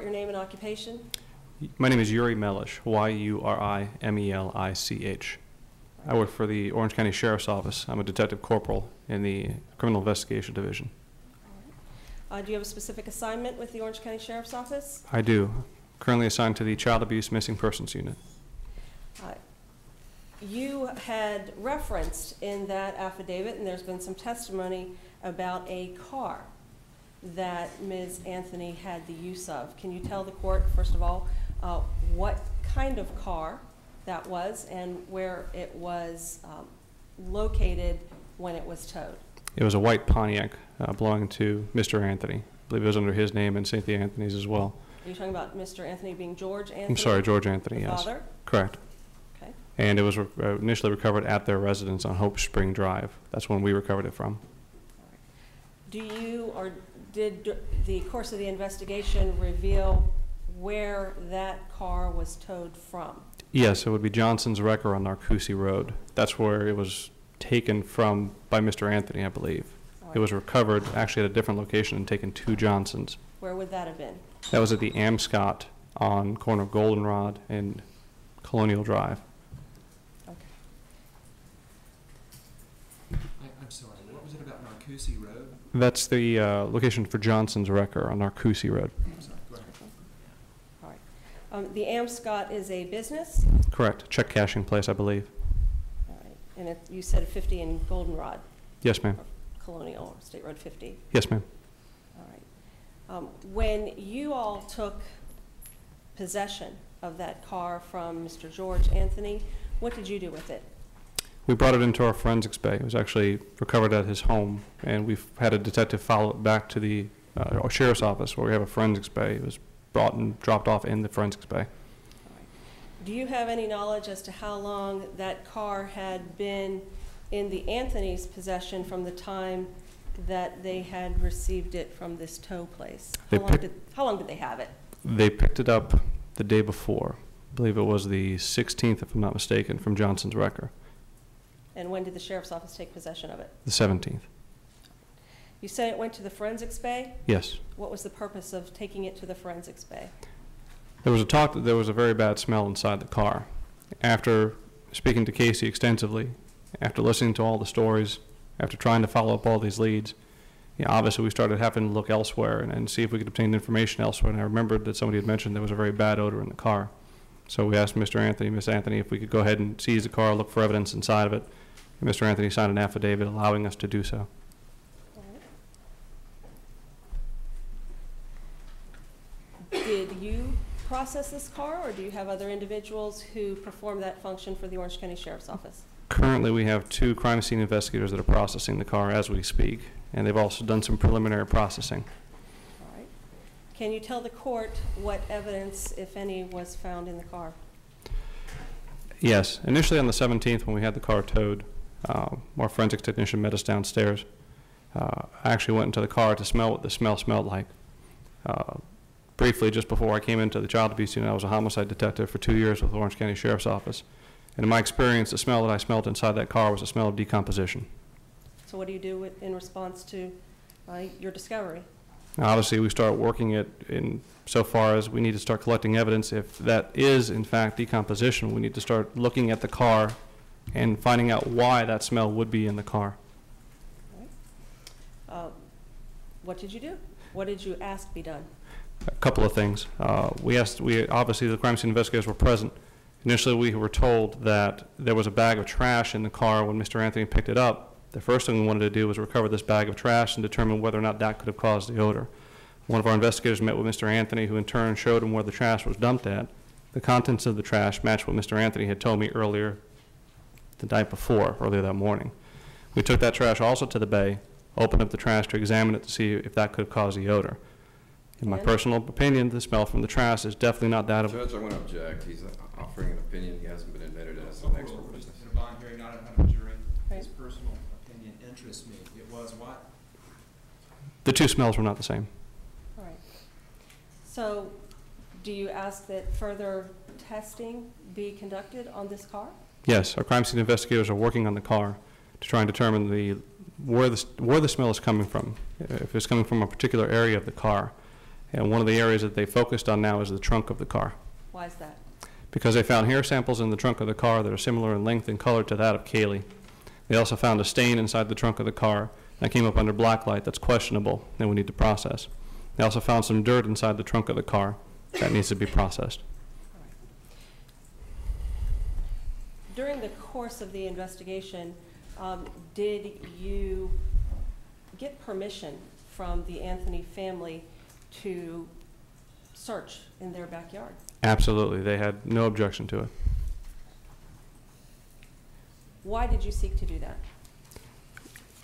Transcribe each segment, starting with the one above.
Your name and occupation? My name is Yuri Melich, Y-U-R-I-M-E-L-I-C-H. I work for the Orange County Sheriff's Office. I'm a detective corporal in the Criminal Investigation Division. Do you have a specific assignment with the Orange County Sheriff's Office? I do. Currently assigned to the Child Abuse Missing Persons Unit. You had referenced in that affidavit, and there's been some testimony about a car that Ms. Anthony had the use of. Can you tell the court, first of all, what kind of car that was and where it was located when it was towed? It was a white Pontiac belonging to Mr. Anthony. I believe it was under his name and Cynthia Anthony's as well. Are you talking about Mr. Anthony being George Anthony? I'm sorry, George Anthony, yes. Father? Correct. Okay. And it was initially recovered at their residence on Hope Spring Drive. That's when we recovered it from. Do you, or did the course of the investigation reveal where that car was towed from? Yes, it would be Johnson's Wrecker on Narcoossee Road. That's where it was taken from by Mr. Anthony, I believe. It was recovered actually at a different location and taken to Johnson's. Where would that have been? That was at the Amscott on corner of Goldenrod and Colonial Drive. Okay. I'm sorry, what was it about Narcoossee Road? That's the location for Johnson's Wrecker on Narcoossee Road. I'm sorry, go ahead. All right. The Amscott is a business? Correct. Check cashing place, I believe. All right. And you said 50 in Goldenrod? Yes, ma'am. Colonial, State Road 50? Yes, ma'am. All right. When you all took possession of that car from Mr. George Anthony, what did you do with it? We brought it into our forensics bay. It was actually recovered at his home, and we've had a detective follow it back to the our sheriff's office where we have a forensics bay. It was brought and dropped off in the forensics bay. All right. Do you have any knowledge as to how long that car had been in the Anthony's possession from the time that they had received it from this tow place? How long did they have it? They picked it up the day before. I believe it was the 16th, if I'm not mistaken, from Johnson's Wrecker. And when did the sheriff's office take possession of it? The 17th. You said it went to the forensics bay? Yes. What was the purpose of taking it to the forensics bay? There was a talk that there was a very bad smell inside the car. After speaking to Casey extensively, after listening to all the stories, after trying to follow up all these leads, obviously we started having to look elsewhere and see if we could obtain information elsewhere. And I remembered that somebody had mentioned there was a very bad odor in the car. So we asked Mr. Anthony, Miss Anthony, if we could go ahead and seize the car, look for evidence inside of it. And Mr. Anthony signed an affidavit allowing us to do so. Did you process this car, or do you have other individuals who perform that function for the Orange County Sheriff's Office? Currently, we have 2 crime scene investigators that are processing the car as we speak, and they've also done some preliminary processing. All right. Can you tell the court what evidence, if any, was found in the car? Yes. Initially on the 17th, when we had the car towed, our forensics technician met us downstairs. I actually went into the car to smell what the smell smelled like. Briefly, just before I came into the child abuse unit, I was a homicide detective for 2 years with the Orange County Sheriff's Office. And in my experience, the smell that I smelled inside that car was the smell of decomposition. So what do you do in response to your discovery? Now, obviously, we start working it in so far as we need to start collecting evidence. If that is, in fact, decomposition, we need to start looking at the car and finding out why that smell would be in the car. All right. What did you do? What did you ask be done? A couple of things. Obviously, the crime scene investigators were present. Initially, we were told that there was a bag of trash in the car when Mr. Anthony picked it up. The first thing we wanted to do was recover this bag of trash and determine whether or not that could have caused the odor. One of our investigators met with Mr. Anthony, who in turn showed him where the trash was dumped at. The contents of the trash matched what Mr. Anthony had told me earlier that morning. We took that trash also to the bay, opened up the trash to examine it to see if that could have caused the odor. In my personal opinion, the smell from the trash is definitely not that of... Judge, I want to object. He's offering an opinion. He hasn't been admitted as an expert witness. In a bond hearing, not in front of a jury. Right. His personal opinion interests me. It was what? The 2 smells were not the same. All right. So do you ask that further testing be conducted on this car? Yes, our crime scene investigators are working on the car to try and determine where the smell is coming from, if it's coming from a particular area of the car. And one of the areas that they focused on now is the trunk of the car, Why is that? because they found hair samples in the trunk of the car that are similar in length and color to that of Kaylee. They also found a stain inside the trunk of the car that came up under black light that's questionable and we need to process. They also found some dirt inside the trunk of the car that needs to be processed. During the course of the investigation, did you get permission from the Anthony family to search in their backyard? Absolutely. They had no objection to it. Why did you seek to do that?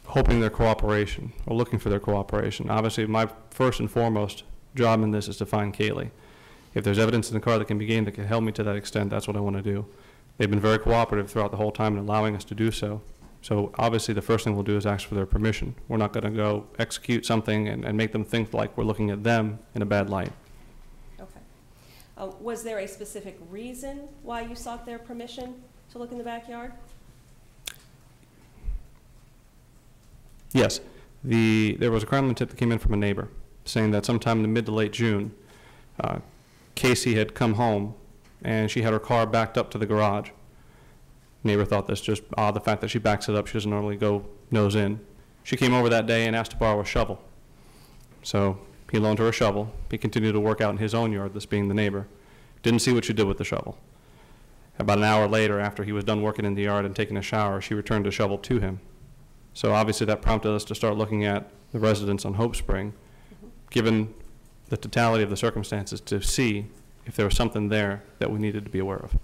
Hoping their cooperation, or looking for their cooperation. Obviously, my first and foremost job in this is to find Kaylee. If there's evidence in the car that can be gained that can help me to that extent, that's what I want to do. They've been very cooperative throughout the whole time in allowing us to do so. So obviously the first thing we'll do is ask for their permission. We're not going to go execute something and make them think like we're looking at them in a bad light. Okay. Was there a specific reason why you sought their permission to look in the backyard? Yes. There was a crime tip that came in from a neighbor saying that sometime in the mid to late June, Casey had come home and she had her car backed up to the garage. Neighbor thought that's just odd, the fact that she backs it up. She doesn't normally go nose in. She came over that day and asked to borrow a shovel. So he loaned her a shovel. He continued to work out in his own yard, this being the neighbor. Didn't see what she did with the shovel. About an hour later, after he was done working in the yard and taking a shower, she returned the shovel to him. So obviously that prompted us to start looking at the residence on Hope Spring, given the totality of the circumstances, to see if there was something there that we needed to be aware of.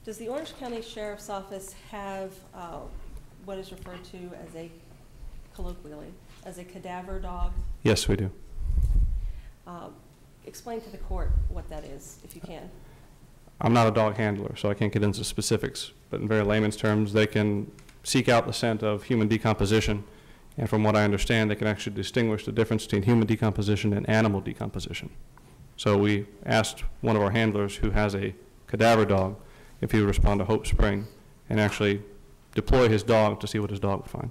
Does the Orange County Sheriff's Office have what is referred to as a, colloquially, as a cadaver dog? Yes, we do. Explain to the court what that is, if you can. I'm not a dog handler, so I can't get into specifics, but in very layman's terms, they can seek out the scent of human decomposition, and from what I understand, they can actually distinguish the difference between human decomposition and animal decomposition. So we asked one of our handlers who has a cadaver dog if he would respond to Hope Spring and actually deploy his dog to see what his dog would find.